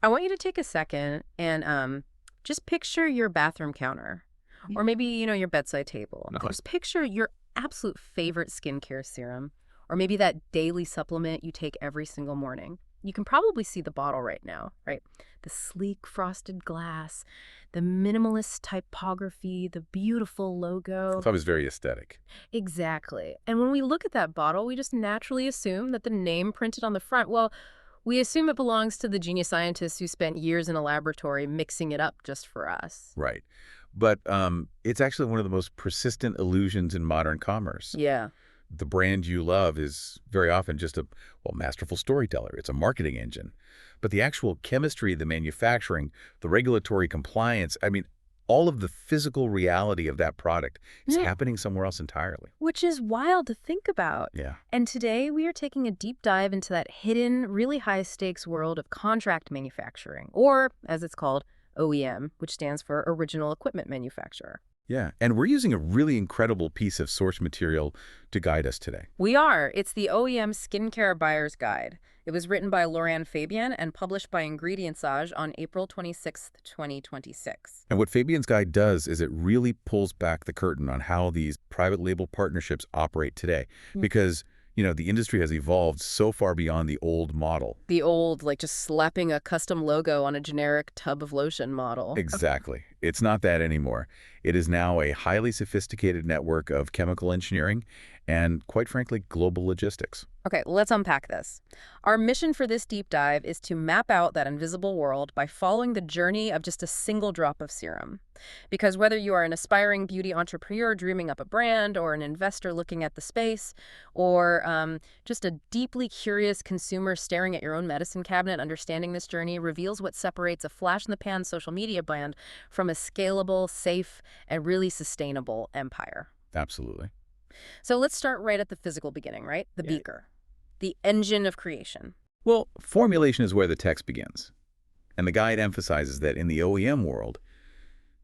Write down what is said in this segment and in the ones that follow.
I want you to take a second and just picture your bathroom counter or maybe, your bedside table. Okay. Just picture your absolute favorite skincare serum or maybe that daily supplement you take every single morning. You can probably see the bottle right now, right? The sleek frosted glass, the minimalist typography, the beautiful logo. It's always very aesthetic. Exactly. And when we look at that bottle, we just naturally assume that the name printed on the front, well, we assume it belongs to the genius scientists who spent years in a laboratory mixing it up just for us. Right. But it's actually one of the most persistent illusions in modern commerce. Yeah. The brand you love is very often just a, masterful storyteller. It's a marketing engine. But the actual chemistry, the manufacturing, the regulatory compliance, all of the physical reality of that product is happening somewhere else entirely. Which is wild to think about. Yeah. And today we are taking a deep dive into that hidden, really high-stakes world of contract manufacturing, or, as it's called, OEM, which stands for Original Equipment Manufacturer. Yeah, and we're using a really incredible piece of source material to guide us today. We are. It's the OEM Skincare Buyer's Guide. It was written by Laurent Fabian and published by Ingredientsage on April 26, 2026. And what Fabian's guide does is it really pulls back the curtain on how these private label partnerships operate today. Because, the industry has evolved so far beyond the old model. The old, just slapping a custom logo on a generic tub of lotion model. Exactly. It's not that anymore. It is now a highly sophisticated network of chemical engineering and, quite frankly, global logistics. Okay, let's unpack this. Our mission for this deep dive is to map out that invisible world by following the journey of just a single drop of serum. Because whether you are an aspiring beauty entrepreneur dreaming up a brand, or an investor looking at the space, or just a deeply curious consumer staring at your own medicine cabinet, understanding this journey reveals what separates a flash-in-the-pan social media brand from a scalable, safe, and really sustainable empire. Absolutely. So let's start right at the physical beginning, right? The beaker. The engine of creation. Well, formulation is where the text begins. And the guide emphasizes that in the OEM world,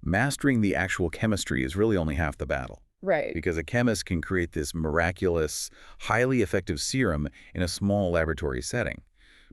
mastering the actual chemistry is really only half the battle. Right. Because a chemist can create this miraculous, highly effective serum in a small laboratory setting.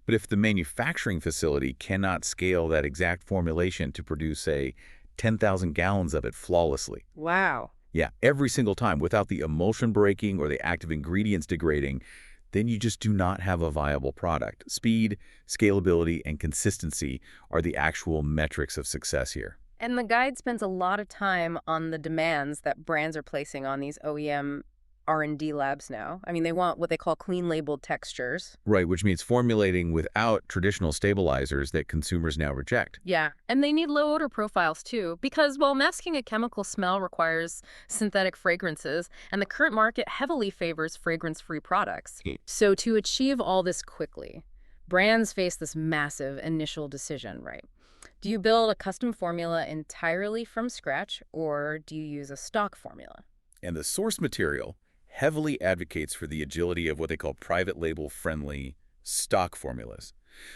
But if the manufacturing facility cannot scale that exact formulation to produce, say, 10,000 gallons of it flawlessly. Wow. Yeah, every single time without the emulsion breaking or the active ingredients degrading, then you just do not have a viable product. Speed, scalability, and consistency are the actual metrics of success here. And the guide spends a lot of time on the demands that brands are placing on these OEM R&D labs now. They want what they call clean labeled textures. Right, which means formulating without traditional stabilizers that consumers now reject. Yeah, and they need low odor profiles too, because, masking a chemical smell requires synthetic fragrances, and the current market heavily favors fragrance-free products. So to achieve all this quickly, brands face this massive initial decision, right? Do you build a custom formula entirely from scratch, or do you use a stock formula? And the source material heavily advocates for the agility of what they call private label-friendly stock formulas.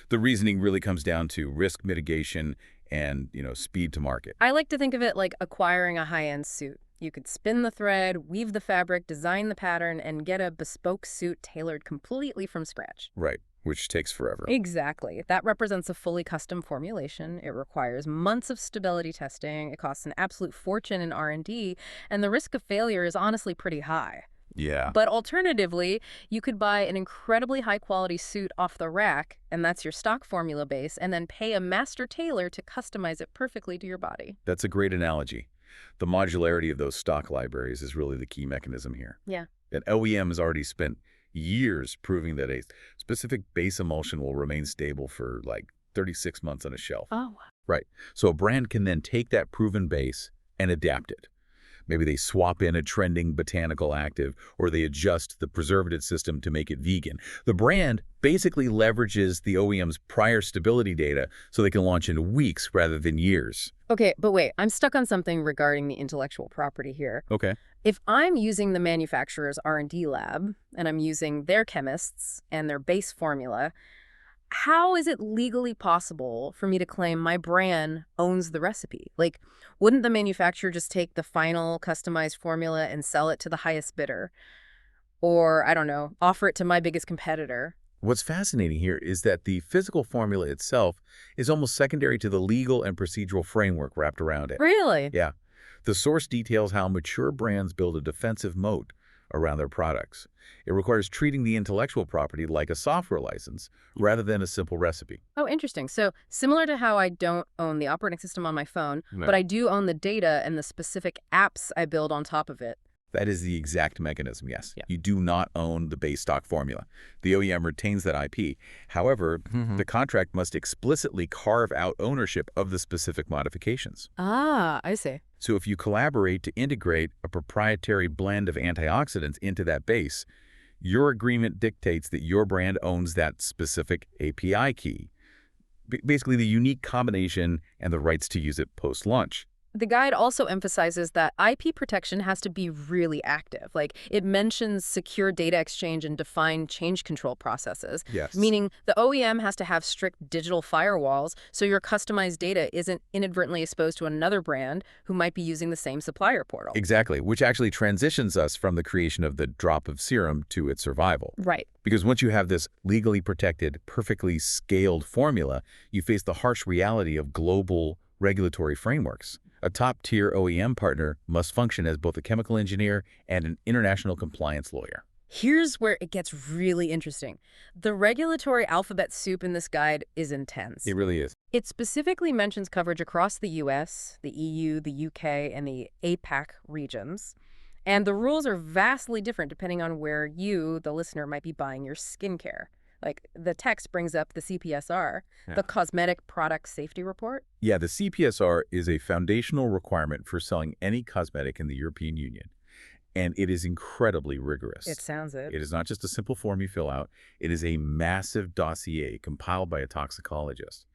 The reasoning really comes down to risk mitigation and, speed to market. I like to think of it like acquiring a high-end suit. You could spin the thread, weave the fabric, design the pattern, and get a bespoke suit tailored completely from scratch. Right, which takes forever. Exactly. That represents a fully custom formulation. It requires months of stability testing. It costs an absolute fortune in R&D, and the risk of failure is honestly pretty high. Yeah. But alternatively, you could buy an incredibly high-quality suit off the rack, and that's your stock formula base, and then pay a master tailor to customize it perfectly to your body. That's a great analogy. The modularity of those stock libraries is really the key mechanism here. Yeah. And OEM has already spent years proving that a specific base emulsion will remain stable for 36 months on a shelf. Oh. Right. So a brand can then take that proven base and adapt it. Maybe they swap in a trending botanical active, or they adjust the preservative system to make it vegan. The brand basically leverages the OEM's prior stability data so they can launch in weeks rather than years. Okay, but wait, I'm stuck on something regarding the intellectual property here. Okay. If I'm using the manufacturer's R&D lab, and I'm using their chemists and their base formula, how is it legally possible for me to claim my brand owns the recipe? Wouldn't the manufacturer just take the final customized formula and sell it to the highest bidder? Or, I don't know, offer it to my biggest competitor? What's fascinating here is that the physical formula itself is almost secondary to the legal and procedural framework wrapped around it. Really? Yeah. The source details how mature brands build a defensive moat around their products. It requires treating the intellectual property like a software license rather than a simple recipe. Oh, interesting. So similar to how I don't own the operating system on my phone, No. but I do own the data and the specific apps I build on top of it. That is the exact mechanism, yes. Yeah. You do not own the base stock formula. The OEM retains that IP. However, the contract must explicitly carve out ownership of the specific modifications. Ah, I see. So if you collaborate to integrate a proprietary blend of antioxidants into that base, your agreement dictates that your brand owns that specific API key, basically the unique combination and the rights to use it post-launch. The guide also emphasizes that IP protection has to be really active. Like, it mentions secure data exchange and defined change control processes. Yes. Meaning the OEM has to have strict digital firewalls so your customized data isn't inadvertently exposed to another brand who might be using the same supplier portal. Exactly, which actually transitions us from the creation of the drop of serum to its survival. Right. Because once you have this legally protected, perfectly scaled formula, you face the harsh reality of global regulatory frameworks. A top-tier OEM partner must function as both a chemical engineer and an international compliance lawyer. Here's where it gets really interesting. The regulatory alphabet soup in this guide is intense. It really is. It specifically mentions coverage across the US, the EU, the UK, and the APAC regions. And the rules are vastly different depending on where you, the listener, might be buying your skincare. Like, the text brings up the CPSR, the Cosmetic Product Safety Report. Yeah, the CPSR is a foundational requirement for selling any cosmetic in the European Union, and it is incredibly rigorous. It sounds it. It is not just a simple form you fill out. It is a massive dossier compiled by a toxicologist,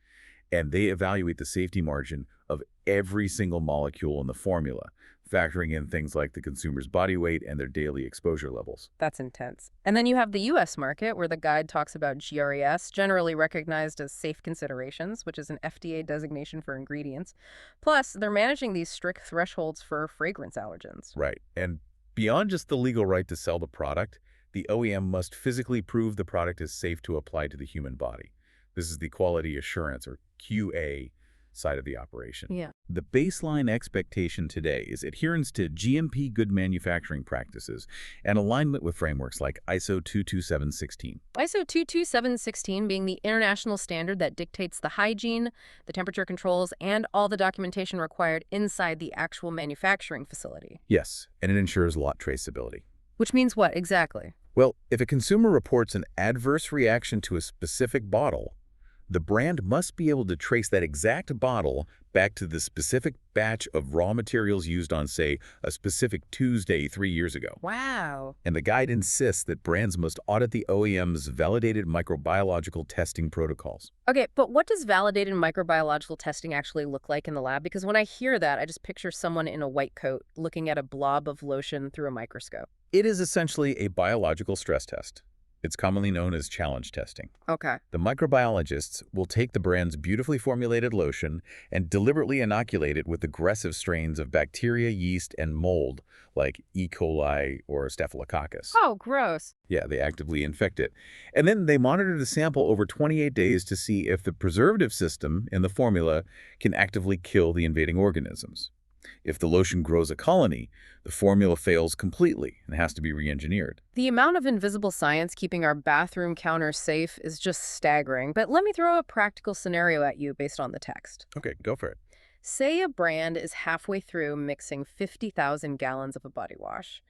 and they evaluate the safety margin of every single molecule in the formula, factoring in things like the consumer's body weight and their daily exposure levels. That's intense. And then you have the U.S. market, where the guide talks about GRES, generally recognized as safe considerations, which is an FDA designation for ingredients. Plus, they're managing these strict thresholds for fragrance allergens. Right. And beyond just the legal right to sell the product, the OEM must physically prove the product is safe to apply to the human body. This is the quality assurance, or QA, side of the operation. Yeah. The baseline expectation today is adherence to GMP good manufacturing practices and alignment with frameworks like ISO 22716. ISO 22716 being the international standard that dictates the hygiene, the temperature controls, and all the documentation required inside the actual manufacturing facility. Yes, and it ensures lot traceability. Which means what exactly? Well, if a consumer reports an adverse reaction to a specific bottle, the brand must be able to trace that exact bottle back to the specific batch of raw materials used on, say, a specific Tuesday 3 years ago. Wow. And the guide insists that brands must audit the OEM's validated microbiological testing protocols. Okay, but what does validated microbiological testing actually look like in the lab? Because when I hear that, I just picture someone in a white coat looking at a blob of lotion through a microscope. It is essentially a biological stress test. It's commonly known as challenge testing. Okay. The microbiologists will take the brand's beautifully formulated lotion and deliberately inoculate it with aggressive strains of bacteria, yeast, and mold, like E. coli or Staphylococcus. Oh, gross. Yeah, they actively infect it. And then they monitor the sample over 28 days to see if the preservative system in the formula can actively kill the invading organisms. If the lotion grows a colony, the formula fails completely and has to be re-engineered. The amount of invisible science keeping our bathroom counters safe is just staggering. But let me throw a practical scenario at you based on the text. Okay, go for it. Say a brand is halfway through mixing 50,000 gallons of a body wash,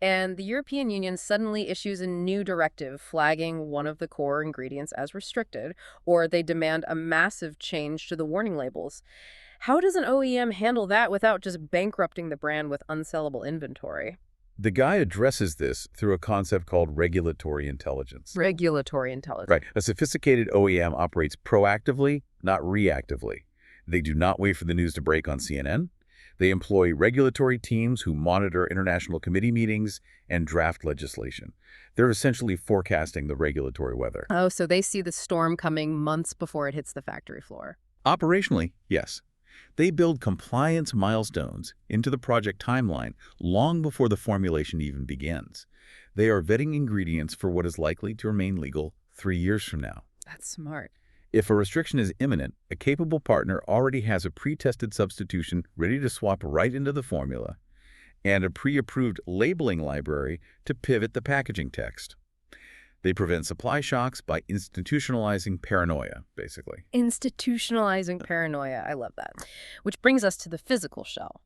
and the European Union suddenly issues a new directive flagging one of the core ingredients as restricted, or they demand a massive change to the warning labels. How does an OEM handle that without just bankrupting the brand with unsellable inventory? The guide addresses this through a concept called regulatory intelligence. Regulatory intelligence. Right. A sophisticated OEM operates proactively, not reactively. They do not wait for the news to break on CNN. They employ regulatory teams who monitor international committee meetings and draft legislation. They're essentially forecasting the regulatory weather. Oh, so they see the storm coming months before it hits the factory floor. Operationally, yes. They build compliance milestones into the project timeline long before the formulation even begins. They are vetting ingredients for what is likely to remain legal 3 years from now. That's smart. If a restriction is imminent, a capable partner already has a pre-tested substitution ready to swap right into the formula and a pre-approved labeling library to pivot the packaging text. They prevent supply shocks by institutionalizing paranoia, basically. Institutionalizing paranoia. I love that. Which brings us to the physical shell.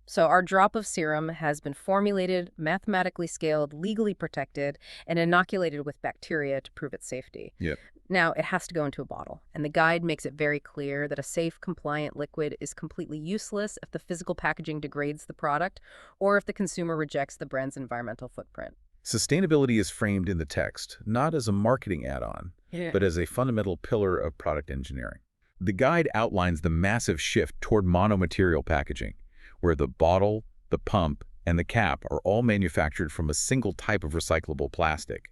So our drop of serum has been formulated, mathematically scaled, legally protected, and inoculated with bacteria to prove its safety. Yep. Now, it has to go into a bottle, and the guide makes it very clear that a safe, compliant liquid is completely useless if the physical packaging degrades the product or if the consumer rejects the brand's environmental footprint. Sustainability is framed in the text, not as a marketing add-on, but as a fundamental pillar of product engineering. The guide outlines the massive shift toward monomaterial packaging, where the bottle, the pump, and the cap are all manufactured from a single type of recyclable plastic,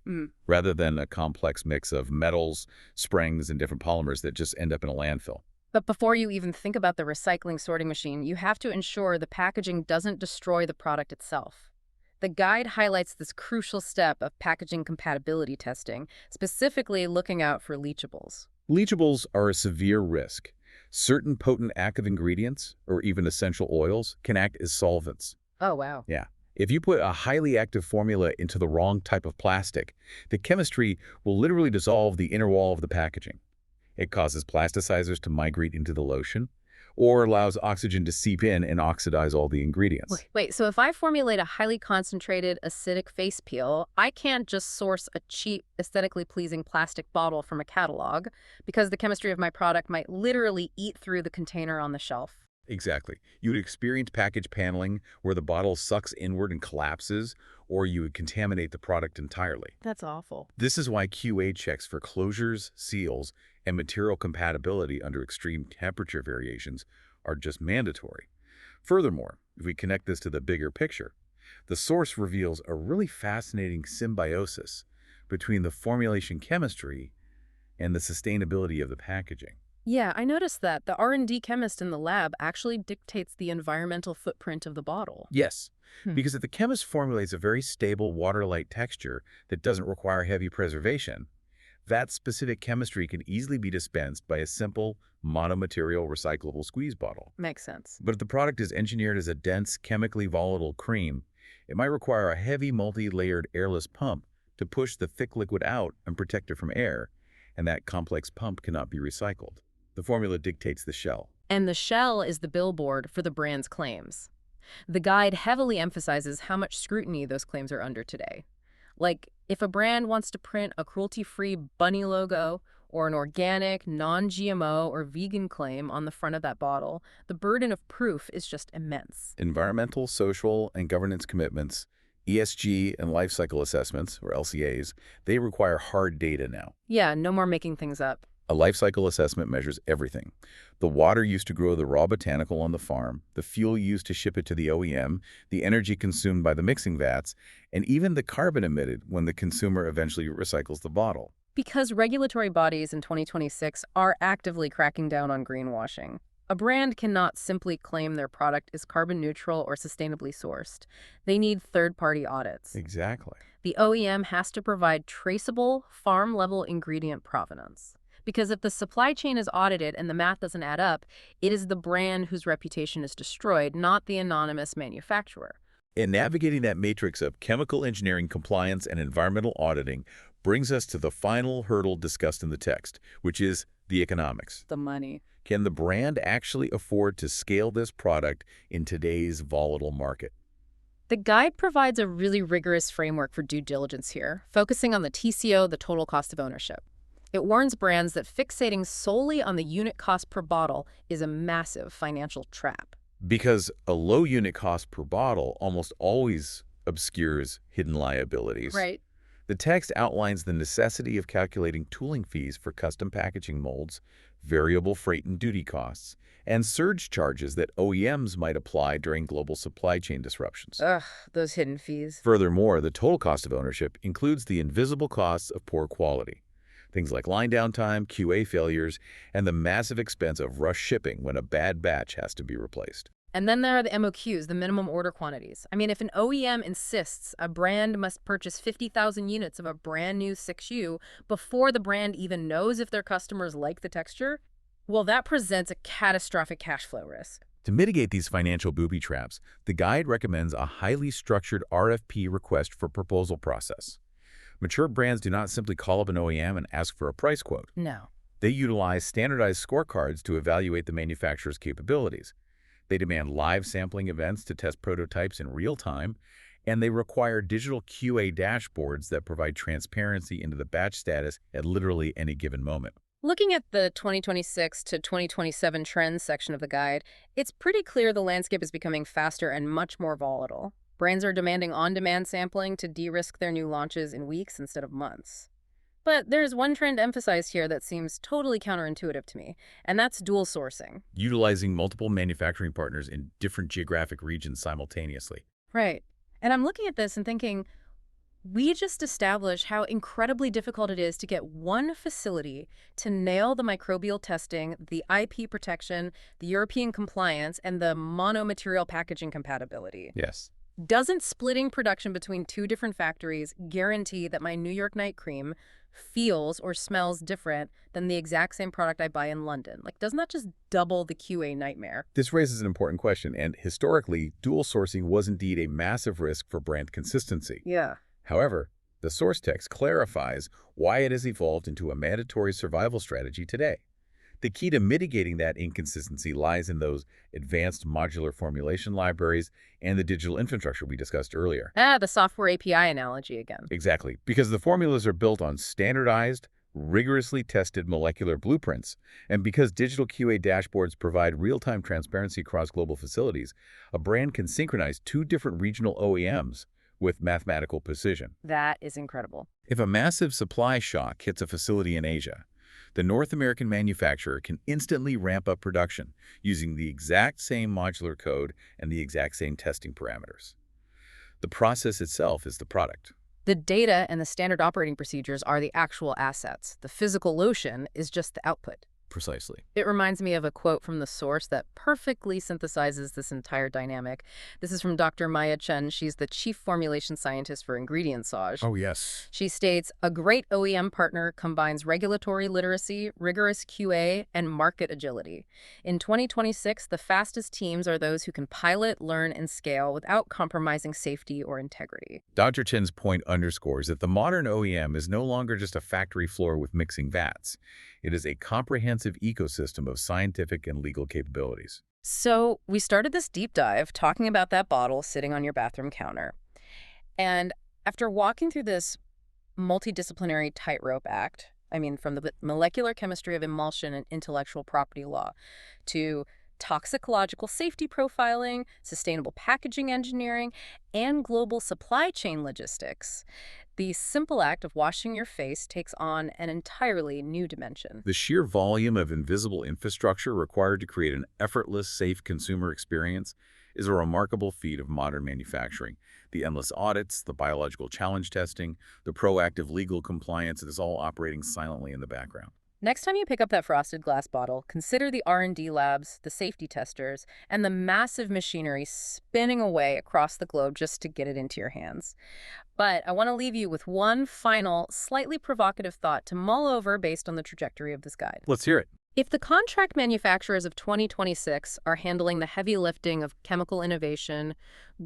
rather than a complex mix of metals, springs, and different polymers that just end up in a landfill. But before you even think about the recycling sorting machine, you have to ensure the packaging doesn't destroy the product itself. The guide highlights this crucial step of packaging compatibility testing, specifically looking out for leachables. Leachables are a severe risk. Certain potent active ingredients, or even essential oils, can act as solvents. Oh, wow. Yeah. If you put a highly active formula into the wrong type of plastic, the chemistry will literally dissolve the inner wall of the packaging. It causes plasticizers to migrate into the lotion, or allows oxygen to seep in and oxidize all the ingredients. Wait, so if I formulate a highly concentrated acidic face peel, I can't just source a cheap, aesthetically pleasing plastic bottle from a catalog, because the chemistry of my product might literally eat through the container on the shelf. Exactly. You would experience package paneling where the bottle sucks inward and collapses, or you would contaminate the product entirely. That's awful. This is why QA checks for closures, seals, and material compatibility under extreme temperature variations are just mandatory. Furthermore, if we connect this to the bigger picture, the source reveals a really fascinating symbiosis between the formulation chemistry and the sustainability of the packaging. Yeah, I noticed that. The R&D chemist in the lab actually dictates the environmental footprint of the bottle. Yes, because if the chemist formulates a very stable water-light texture that doesn't require heavy preservation, that specific chemistry can easily be dispensed by a simple, monomaterial recyclable squeeze bottle. Makes sense. But if the product is engineered as a dense, chemically volatile cream, it might require a heavy, multi-layered airless pump to push the thick liquid out and protect it from air, and that complex pump cannot be recycled. The formula dictates the shell. And the shell is the billboard for the brand's claims. The guide heavily emphasizes how much scrutiny those claims are under today. Like, if a brand wants to print a cruelty-free bunny logo or an organic, non-GMO, or vegan claim on the front of that bottle, the burden of proof is just immense. Environmental, social, and governance commitments, ESG and life cycle assessments, or LCAs, they require hard data now. Yeah, no more making things up. A life cycle assessment measures everything. The water used to grow the raw botanical on the farm, the fuel used to ship it to the OEM, the energy consumed by the mixing vats, and even the carbon emitted when the consumer eventually recycles the bottle. Because regulatory bodies in 2026 are actively cracking down on greenwashing. A brand cannot simply claim their product is carbon neutral or sustainably sourced. They need third-party audits. Exactly. The OEM has to provide traceable, farm-level ingredient provenance. Because if the supply chain is audited and the math doesn't add up, it is the brand whose reputation is destroyed, not the anonymous manufacturer. And navigating that matrix of chemical engineering compliance and environmental auditing brings us to the final hurdle discussed in the text, which is the economics. The money. Can the brand actually afford to scale this product in today's volatile market? The guide provides a really rigorous framework for due diligence here, focusing on the TCO, the total cost of ownership. It warns brands that fixating solely on the unit cost per bottle is a massive financial trap. Because a low unit cost per bottle almost always obscures hidden liabilities. Right. The text outlines the necessity of calculating tooling fees for custom packaging molds, variable freight and duty costs, and surge charges that OEMs might apply during global supply chain disruptions. Ugh, those hidden fees. Furthermore, the total cost of ownership includes the invisible costs of poor quality. Things like line downtime, QA failures, and the massive expense of rush shipping when a bad batch has to be replaced. And then there are the MOQs, the minimum order quantities. I mean, if an OEM insists a brand must purchase 50,000 units of a brand new 6U before the brand even knows if their customers like the texture, well, that presents a catastrophic cash flow risk. To mitigate these financial booby traps, the guide recommends a highly structured RFP request for proposal process. Mature brands do not simply call up an OEM and ask for a price quote. No. They utilize standardized scorecards to evaluate the manufacturer's capabilities. They demand live sampling events to test prototypes in real time, and they require digital QA dashboards that provide transparency into the batch status at literally any given moment. Looking at the 2026 to 2027 trends section of the guide, it's pretty clear the landscape is becoming faster and much more volatile. Brands are demanding on-demand sampling to de-risk their new launches in weeks instead of months. But there's one trend emphasized here that seems totally counterintuitive to me, and that's dual sourcing. Utilizing multiple manufacturing partners in different geographic regions simultaneously. Right. And I'm looking at this and thinking, we just established how incredibly difficult it is to get one facility to nail the microbial testing, the IP protection, the European compliance, and the monomaterial packaging compatibility. Yes. Doesn't splitting production between two different factories guarantee that my New York night cream feels or smells different than the exact same product I buy in London? Like, doesn't that just double the QA nightmare? This raises an important question, and historically, dual sourcing was indeed a massive risk for brand consistency. Yeah. However, the source text clarifies why it has evolved into a mandatory survival strategy today. The key to mitigating that inconsistency lies in those advanced modular formulation libraries and the digital infrastructure we discussed earlier. The software API analogy again. Exactly, because the formulas are built on standardized, rigorously tested molecular blueprints, and because digital QA dashboards provide real-time transparency across global facilities, a brand can synchronize two different regional OEMs with mathematical precision. That is incredible. If a massive supply shock hits a facility in Asia, the North American manufacturer can instantly ramp up production using the exact same modular code and the exact same testing parameters. The process itself is the product. The data and the standard operating procedures are the actual assets. The physical lotion is just the output. Precisely. It reminds me of a quote from the source that perfectly synthesizes this entire dynamic. This is from Dr. Maya Chen. She's the chief formulation scientist for Ingredientsage. Oh, yes. She states, a great OEM partner combines regulatory literacy, rigorous QA, and market agility. In 2026, the fastest teams are those who can pilot, learn, and scale without compromising safety or integrity. Dr. Chen's point underscores that the modern OEM is no longer just a factory floor with mixing vats. It is a comprehensive ecosystem of scientific and legal capabilities. So we started this deep dive talking about that bottle sitting on your bathroom counter. And after walking through this multidisciplinary tightrope act, from the molecular chemistry of emulsion and intellectual property law to toxicological safety profiling, sustainable packaging engineering, and global supply chain logistics, the simple act of washing your face takes on an entirely new dimension. The sheer volume of invisible infrastructure required to create an effortless, safe consumer experience is a remarkable feat of modern manufacturing. The endless audits, the biological challenge testing, the proactive legal compliance, it is all operating silently in the background. Next time you pick up that frosted glass bottle, consider the R&D labs, the safety testers, and the massive machinery spinning away across the globe just to get it into your hands. But I want to leave you with one final, slightly provocative thought to mull over based on the trajectory of this guide. Let's hear it. If the contract manufacturers of 2026 are handling the heavy lifting of chemical innovation,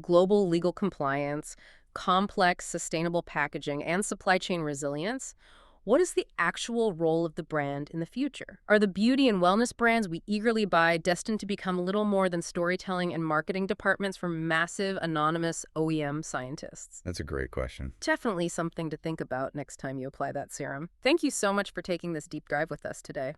global legal compliance, complex sustainable packaging, and supply chain resilience, what is the actual role of the brand in the future? Are the beauty and wellness brands we eagerly buy destined to become little more than storytelling and marketing departments for massive, anonymous OEM scientists? That's a great question. Definitely something to think about next time you apply that serum. Thank you so much for taking this deep dive with us today.